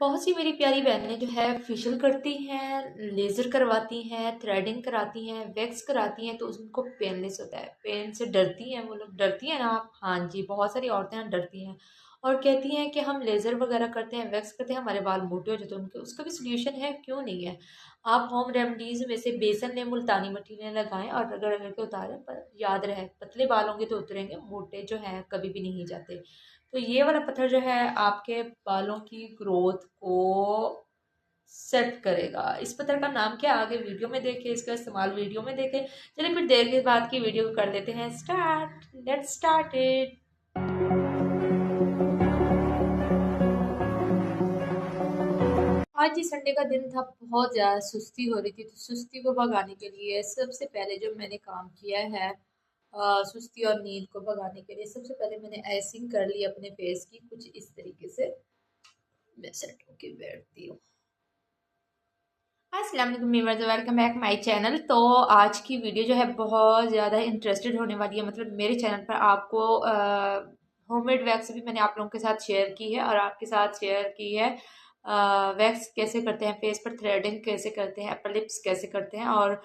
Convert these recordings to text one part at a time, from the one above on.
बहुत सी मेरी प्यारी बहनें जो है फेशियल करती हैं, लेज़र करवाती हैं, थ्रेडिंग कराती हैं, वैक्स कराती हैं, तो उनको पेनलेस होता है। पेन से डरती हैं वो लोग। डरती हैं ना आप? हाँ जी, बहुत सारी औरतें हैं डरती हैं और कहती हैं कि हम लेज़र वगैरह करते हैं, वैक्स करते हैं, हमारे बाल मोटे हो जाते हैं। उनके उसका भी सोल्यूशन है, क्यों नहीं है। आप होम रेमेडीज़ में से बेसन लें, मुल्तानी मिट्टी लें, लगाएं और रगड़ रगड़ के उतारें। पर याद रहे, पतले बाल होंगे तो उतरेंगे, मोटे जो हैं कभी भी नहीं जाते। तो ये वाला पत्थर जो है आपके बालों की ग्रोथ को सेट करेगा। इस पत्थर का नाम क्या है? आगे वीडियो में देखें, इसका इस्तेमाल वीडियो में देखें। चलिए फिर देर के बाद की वीडियो को कर लेते हैं स्टार्ट। Let's start it. आज ही संडे का दिन था, बहुत ज़्यादा सुस्ती हो रही थी, तो सुस्ती को भगाने के लिए सबसे पहले जो मैंने काम किया है, सुस्ती और नींद को भगाने के लिए सबसे पहले मैंने आइसिंग कर ली अपने फेस की। कुछ इस तरीके से मैं सेट होके बैठती हूँ। अस्सलाम वालेकुम viewers, welcome back my channel. तो आज की वीडियो जो है बहुत ज़्यादा इंटरेस्टेड होने वाली है। मतलब मेरे चैनल पर आपको होममेड वैक्स भी मैंने आप लोगों के साथ शेयर की है और आपके साथ शेयर की है वैक्स कैसे करते हैं, फेस पर थ्रेडिंग कैसे करते हैं, अपर लिप्स कैसे करते हैं और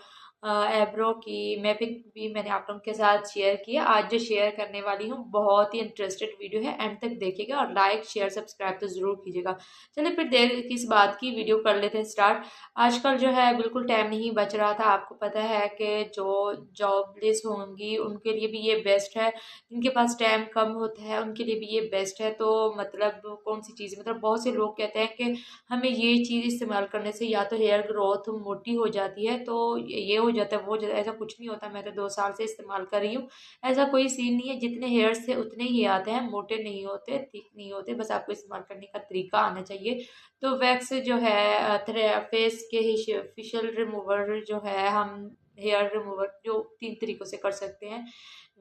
एब्रो की मैपिंग भी मैंने आप लोगों के साथ शेयर की है। आज जो शेयर करने वाली हूँ बहुत ही इंटरेस्टेड वीडियो है, एंड तक देखिएगा और लाइक शेयर सब्सक्राइब तो ज़रूर कीजिएगा। चलिए फिर देर किस बात की, वीडियो कर लेते हैं स्टार्ट। आजकल जो है बिल्कुल टाइम नहीं बच रहा था। आपको पता है कि जो जॉबलेस होंगी उनके लिए भी ये बेस्ट है, जिनके पास टाइम कम होता है उनके लिए भी ये बेस्ट है। तो मतलब कौन सी चीज़, मतलब बहुत से लोग कहते हैं कि हमें ये चीज़ इस्तेमाल करने से या तो हेयर ग्रोथ मोटी हो जाती है, तो ये हो जाता है, वो हो जाता है। ऐसा कुछ नहीं होता। मैं तो 2 साल से इस्तेमाल कर रही हूँ। ऐसा कोई सीन नहीं है। जितने हेयर्स थे उतने ही आते हैं, मोटे नहीं होते, थिक नहीं होते। बस आपको इस्तेमाल करने का तरीका आना चाहिए। तो वैक्स जो है फेस के ही फेशियल रिमूवर जो है, हम हेयर रिमूवर जो 3 तरीकों से कर सकते हैं।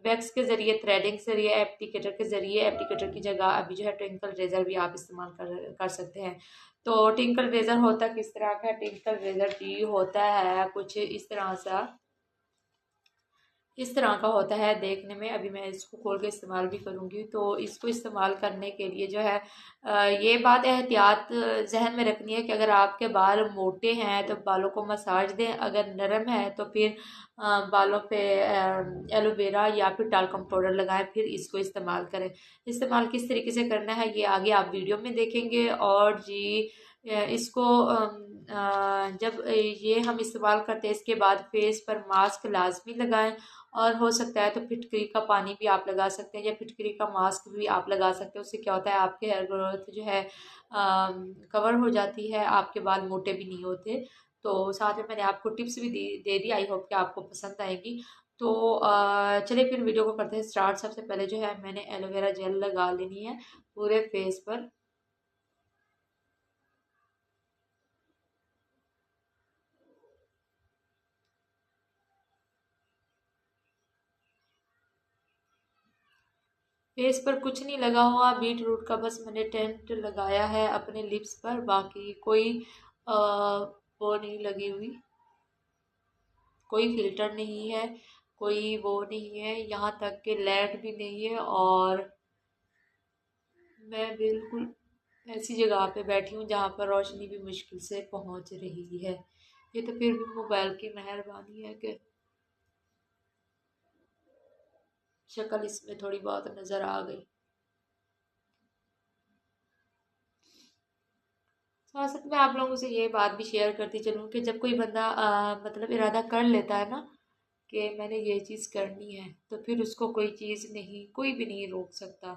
वैक्स के जरिए, थ्रेडिंग के जरिए, एप्लीकेटर के जरिए। एप्लीकेटर की जगह अभी जो है ट्विंकल रेजर भी आप इस्तेमाल कर सकते हैं। तो ट्विंकल रेजर होता किस तरह का है? ट्विंकल रेजर जी होता है कुछ इस तरह का होता है देखने में। अभी मैं इसको खोल के इस्तेमाल भी करूँगी। तो इसको इस्तेमाल करने के लिए जो है ये बात एहतियात जहन में रखनी है कि अगर आपके बाल मोटे हैं तो बालों को मसाज दें, अगर नरम है तो फिर बालों पे एलोवेरा या फिर टाल्कम पाउडर लगाएं, फिर इसको इस्तेमाल करें। इस्तेमाल किस तरीके से करना है ये आगे आप वीडियो में देखेंगे। और जी इसको जब ये हम इस्तेमाल करते हैं इसके बाद फेस पर मास्क लाजमी लगाएं। और हो सकता है तो फिटकरी का पानी भी आप लगा सकते हैं या फिटकरी का मास्क भी आप लगा सकते हैं। उससे क्या होता है, आपके हेयर ग्रोथ जो है कवर हो जाती है, आपके बाल मोटे भी नहीं होते। तो साथ में मैंने आपको टिप्स भी दे दी। आई होप कि आपको पसंद आएगी। तो चलिए फिर वीडियो को करते हैं स्टार्ट। सबसे पहले जो है मैंने एलोवेरा जेल लगा लेनी है पूरे फेस पर। फेस पर कुछ नहीं लगा हुआ, बीट रूट का बस मैंने टेंट लगाया है अपने लिप्स पर। बाकी कोई वो नहीं लगी हुई, कोई फिल्टर नहीं है, कोई वो नहीं है, यहाँ तक कि लाइट भी नहीं है। और मैं बिल्कुल ऐसी जगह पे बैठी हूँ जहाँ पर रोशनी भी मुश्किल से पहुँच रही है। ये तो फिर भी मोबाइल की मेहरबानी है कि शक्ल इसमें थोड़ी बहुत नज़र आ गई। साथ साथ मैं आप लोगों से ये बात भी शेयर करती चलूँ कि जब कोई बंदा मतलब इरादा कर लेता है ना कि मैंने ये चीज़ करनी है, तो फिर उसको कोई चीज़ नहीं, कोई भी नहीं रोक सकता।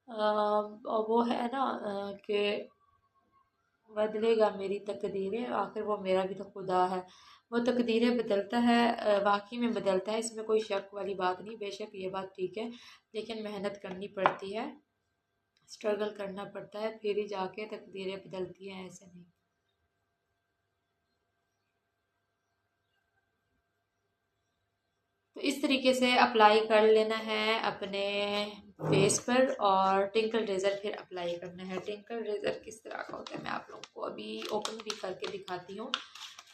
और वो है ना कि बदलेगा मेरी तकदीरें, आखिर वो मेरा भी तो खुदा है। वो तकदीरें बदलता है, वाकई में बदलता है, इसमें कोई शक वाली बात नहीं। बेशक ये बात ठीक है, लेकिन मेहनत करनी पड़ती है, स्ट्रगल करना पड़ता है, फिर ही जाके तकदीरें बदलती हैं, ऐसे नहीं। तो इस तरीके से अप्लाई कर लेना है अपने फेस पर। और टिंकल रेजर फिर अप्लाई करना है। टिंकल रेजर किस तरह का होता है मैं आप लोगों को अभी ओपन भी करके दिखाती हूँ।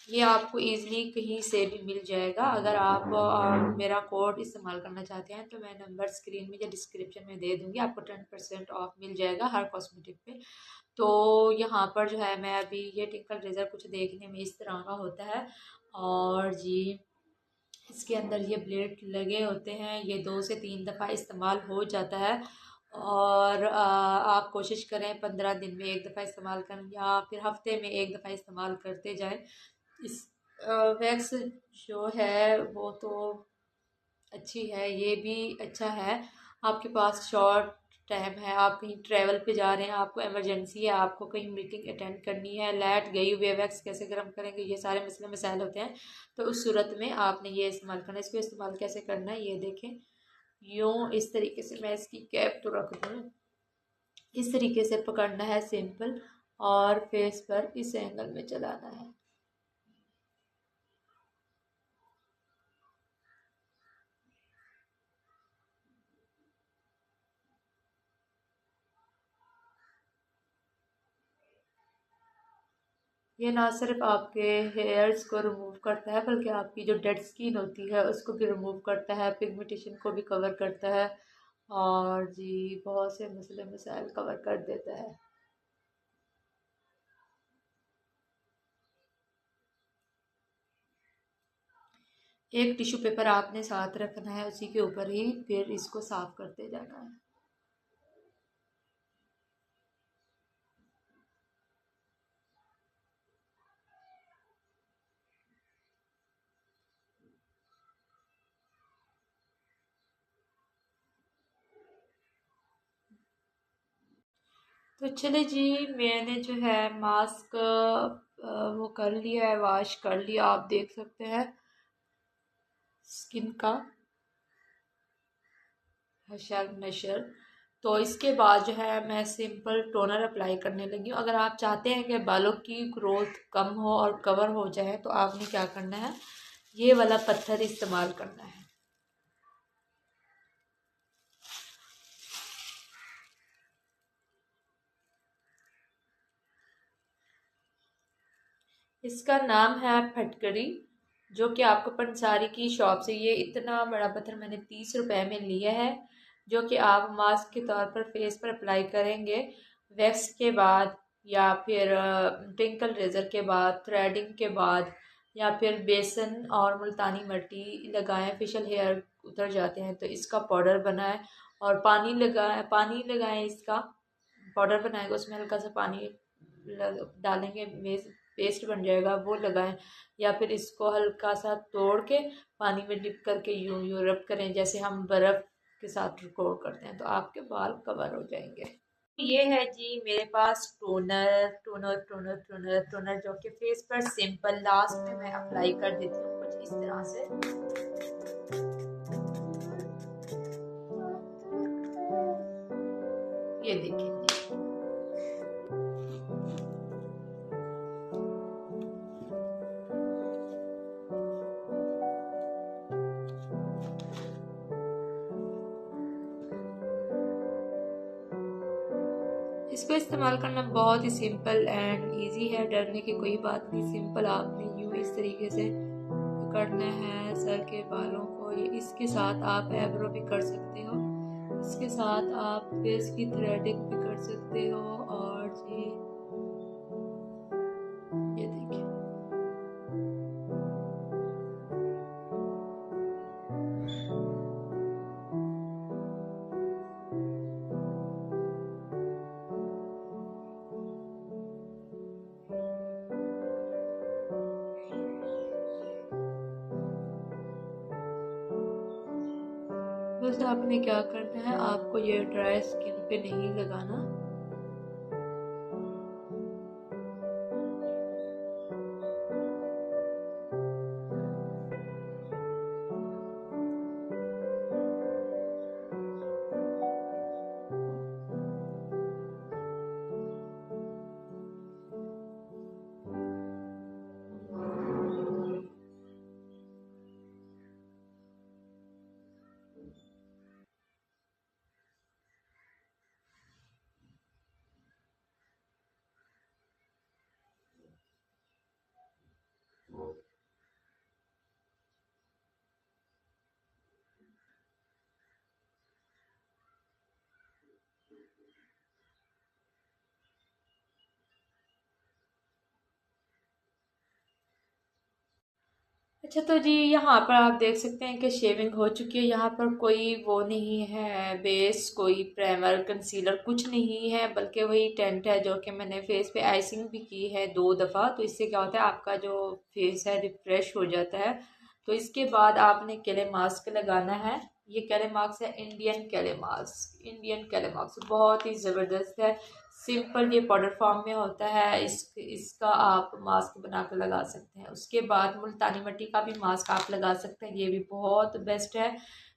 ये आपको इजीली कहीं से भी मिल जाएगा। अगर आप मेरा कोड इस्तेमाल करना चाहते हैं तो मैं नंबर स्क्रीन में या डिस्क्रिप्शन में दे दूंगी, आपको 10% ऑफ मिल जाएगा हर कॉस्मेटिक पे। तो यहाँ पर जो है मैं अभी ये टिंकल रेज़र कुछ देखने में इस तरह का होता है। और जी इसके अंदर ये ब्लेड लगे होते हैं, ये 2 से 3 दफ़ा इस्तेमाल हो जाता है। और आप कोशिश करें 15 दिन में 1 दफ़ा इस्तेमाल करें या फिर हफ्ते में 1 दफ़ा इस्तेमाल करते जाएं। इस वैक्स जो है वो तो अच्छी है, ये भी अच्छा है। आपके पास शॉर्ट टाइम है, आप कहीं ट्रैवल पे जा रहे हैं, आपको इमरजेंसी है, आपको कहीं मीटिंग अटेंड करनी है, लाइट गई हुई है, वैक्स कैसे गर्म करेंगे, ये सारे मसले मसाइल होते हैं। तो उस सूरत में आपने ये इस्तेमाल करना है। इसको इस्तेमाल कैसे करना है ये देखें। यूँ इस तरीके से मैं इसकी कैप तो रख दूँ, इस तरीके से पकड़ना है सिंपल, और फेस पर इस एंगल में चलाना है। ये ना सिर्फ आपके हेयर्स को रिमूव करता है बल्कि आपकी जो डेड स्किन होती है उसको भी रिमूव करता है, पिगमेंटेशन को भी कवर करता है, और जी बहुत से मसले मसाइल कवर कर देता है। एक टिश्यू पेपर आपने साथ रखना है, उसी के ऊपर ही फिर इसको साफ करते जाना है। तो चले जी, मैंने जो है मास्क वो कर लिया है, वॉश कर लिया, आप देख सकते हैं स्किन का हशर नशर। तो इसके बाद जो है मैं सिंपल टोनर अप्लाई करने लगी हूँ। अगर आप चाहते हैं कि बालों की ग्रोथ कम हो और कवर हो जाए तो आपने क्या करना है, ये वाला पत्थर इस्तेमाल करना है। इसका नाम है फटकरी, जो कि आपको पंसारी की शॉप से, ये इतना बड़ा पत्थर मैंने 30 रुपए में लिया है, जो कि आप मास्क के तौर पर फेस पर अप्लाई करेंगे। वैक्स के बाद या फिर टिंकल रेज़र के बाद, थ्रेडिंग के बाद, या फिर बेसन और मुल्तानी मिट्टी लगाएं, फेशियल हेयर उतर जाते हैं तो इसका पाउडर बनाएं। और पानी लगाएं, इसका पाउडर बनाएगा, उसमें हल्का सा पानी डालेंगे, पेस्ट बन जाएगा, वो लगाएं। या फिर इसको हल्का सा तोड़ के पानी में डिप करके यूं यूं रब करें जैसे हम बर्फ के साथ रिकॉर्ड करते हैं, तो आपके बाल कवर हो जाएंगे। ये है जी मेरे पास टोनर जो कि फेस पर सिंपल लास्ट में मैं अप्लाई कर देती हूँ कुछ इस तरह से। ये देखिए, इसको इस्तेमाल करना बहुत ही सिंपल एंड इजी है, डरने की कोई बात नहीं। सिंपल आपने यूं इस तरीके से पकड़ना है सर के बालों को। ये इसके साथ आप एब्रो भी कर सकते हो, इसके साथ आप फेस की थ्रेडिंग भी कर सकते हो। और जी ये देखिए, बस आपने क्या करना है, आपको ये ड्राई स्किन पे नहीं लगाना। अच्छा, तो जी यहाँ पर आप देख सकते हैं कि शेविंग हो चुकी है। यहाँ पर कोई वो नहीं है बेस, कोई प्राइमर कंसीलर कुछ नहीं है, बल्कि वही टेंट है जो कि मैंने फेस पे आइसिंग भी की है 2 दफ़ा। तो इससे क्या होता है, आपका जो फेस है रिफ्रेश हो जाता है। तो इसके बाद आपने केले मास्क लगाना है। ये केले मास्क है इंडियन केले मास्क। इंडियन केले मास्क बहुत ही ज़बरदस्त है। सिंपल, ये पाउडर फॉर्म में होता है। इसका आप मास्क बना कर लगा सकते हैं। उसके बाद मुल्तानी मिट्टी का भी मास्क आप लगा सकते हैं, ये भी बहुत बेस्ट है।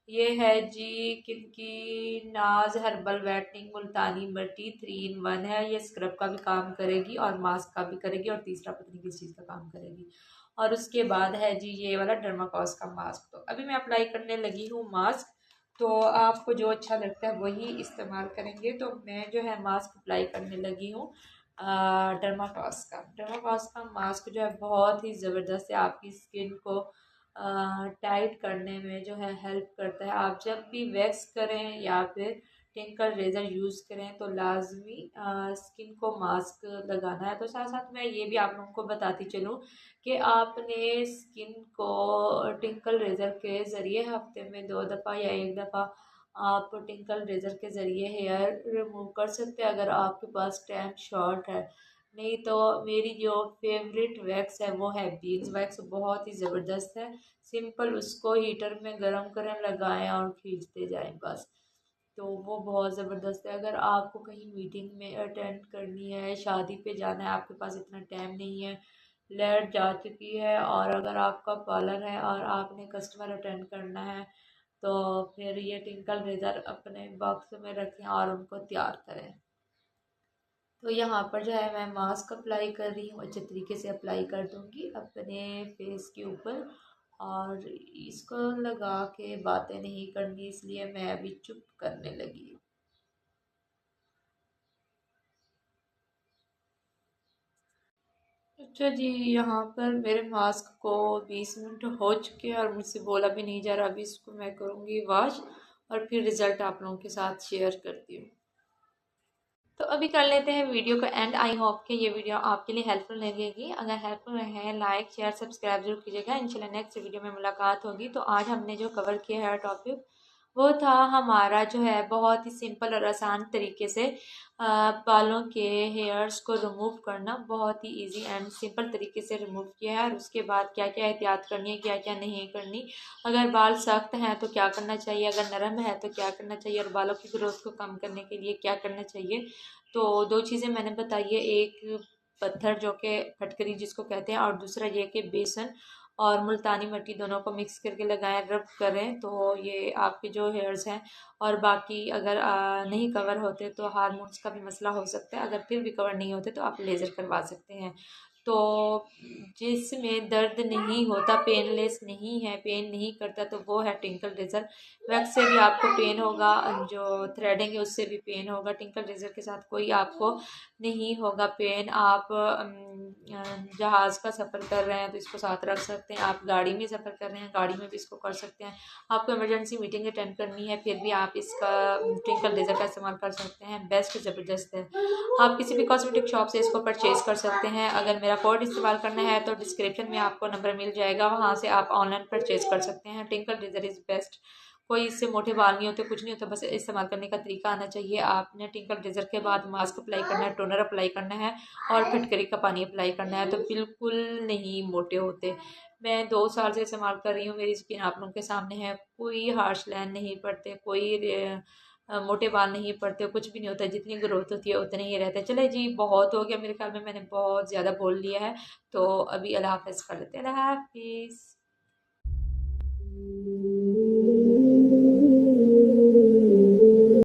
ये है जी किनकी, नाज हर्बल वाइटनिंग मुल्तानी मिट्टी 3 in 1 है। ये स्क्रब का भी काम करेगी और मास्क का भी करेगी, और तीसरा पता नहीं किस चीज़ का काम करेगी। और उसके बाद है जी ये वाला डर्माकोस का मास्क। तो अभी मैं अप्लाई करने लगी हूँ मास्क। तो आपको जो अच्छा लगता है वही इस्तेमाल करेंगे। तो मैं जो है मास्क अप्लाई करने लगी हूँ डर्माकोस का। डर्माकोस का मास्क जो है बहुत ही ज़बरदस्त है, आपकी स्किन को टाइट करने में जो है हेल्प करता है। आप जब भी वैक्स करें या फिर टिंकल रेज़र यूज़ करें तो लाजमी स्किन को मास्क लगाना है। तो साथ साथ मैं ये भी आप लोगों को बताती चलूँ कि आपने स्किन को टिंकल रेज़र के ज़रिए हफ्ते में 2 दफ़ा या 1 दफ़ा आप टिंकल रेज़र के ज़रिए हेयर रिमूव कर सकते हैं, अगर आपके पास टाइम शॉर्ट है। नहीं तो मेरी जो फेवरेट वैक्स है वो है बीज वैक्स, बहुत ही ज़बरदस्त है। सिंपल उसको हीटर में गरम करें, लगाएं और खींचते जाएं बस। तो वो बहुत ज़बरदस्त है। अगर आपको कहीं मीटिंग में अटेंड करनी है, शादी पे जाना है, आपके पास इतना टाइम नहीं है, लाइट जा चुकी है, और अगर आपका पार्लर है और आपने कस्टमर अटेंड करना है, तो फिर ये टिंकल रेज़र अपने बॉक्स में रखें और उनको तैयार करें। तो यहाँ पर जो है मैं मास्क अप्लाई कर रही हूँ, अच्छे तरीके से अप्लाई कर दूँगी अपने फेस के ऊपर। और इसको लगा के बातें नहीं करनी, इसलिए मैं अभी चुप करने लगी हूँ। अच्छा जी, यहाँ पर मेरे मास्क को 20 मिनट हो चुके हैं और मुझसे बोला भी नहीं जा रहा। अभी इसको मैं करूँगी वॉश और फिर रिज़ल्ट आप लोगों के साथ शेयर करती हूँ। तो अभी कर लेते हैं वीडियो का एंड। आई होप कि ये वीडियो आपके लिए हेल्पफुल लगेगी। अगर हेल्पफुल रहे, लाइक शेयर सब्सक्राइब जरूर कीजिएगा। इंशाल्लाह नेक्स्ट वीडियो में मुलाकात होगी। तो आज हमने जो कवर किया है टॉपिक, वो था हमारा जो है बहुत ही सिंपल और आसान तरीके से बालों के हेयर्स को रिमूव करना। बहुत ही इजी एंड सिंपल तरीके से रिमूव किया है। और उसके बाद क्या क्या एहतियात करनी है, क्या क्या नहीं करनी, अगर बाल सख्त हैं तो क्या करना चाहिए, अगर नरम है तो क्या करना चाहिए, और बालों की ग्रोथ को कम करने के लिए क्या करना चाहिए। तो 2 चीज़ें मैंने बताई है, एक पत्थर जो कि फटकरी जिसको कहते हैं, और दूसरा ये कि बेसन और मुल्तानी मिट्टी दोनों को मिक्स करके लगाएं, रब करें, तो ये आपके जो हेयर्स हैं। और बाकी अगर नहीं कवर होते तो हार्मोन्स का भी मसला हो सकता है। अगर फिर भी कवर नहीं होते तो आप लेज़र करवा सकते हैं। तो जिसमें दर्द नहीं होता, पेनलेस नहीं है, पेन नहीं करता, तो वो है टिंकल रेज़र। वैक्स से भी आपको पेन होगा, जो थ्रेडिंग है उससे भी पेन होगा, टिंकल रेज़र के साथ कोई आपको नहीं होगा पेन। आप जहाज़ का सफ़र कर रहे हैं तो इसको साथ रख सकते हैं, आप गाड़ी में सफ़र कर रहे हैं गाड़ी में भी इसको कर सकते हैं, आपको इमरजेंसी मीटिंग अटेंड करनी है फिर भी आप इसका टिंकल रेज़र का इस्तेमाल कर सकते हैं। बेस्ट, ज़बरदस्त है। आप किसी भी कॉस्मेटिक शॉप से इसको परचेज कर सकते हैं। अगर मेरा कोड इस्तेमाल करना है तो डिस्क्रिप्शन में आपको नंबर मिल जाएगा, वहाँ से आप ऑनलाइन परचेज कर सकते हैं। Tinkle razor is best. कोई इससे मोटे बाल नहीं होते, कुछ नहीं होता, बस इस्तेमाल करने का तरीका आना चाहिए। आपने टिंकल रेज़र के बाद मास्क अप्लाई करना है, टोनर अप्लाई करना है और फिटकरी का पानी अप्लाई करना है, तो बिल्कुल नहीं मोटे होते। मैं 2 साल से इस्तेमाल कर रही हूँ, मेरी स्किन आप लोगों के सामने है, कोई हार्श लाइन नहीं पड़ते, कोई मोटे बाल नहीं पड़ते, कुछ भी नहीं होता। जितनी ग्रोथ होती है उतने ही रहते हैं। चले जी, बहुत हो गया मेरे ख्याल में, मैंने बहुत ज़्यादा बोल लिया है। तो अभी अल्लाह हाफ़िज़ कर लेते हैं। अल्लाह हाफ़िज़।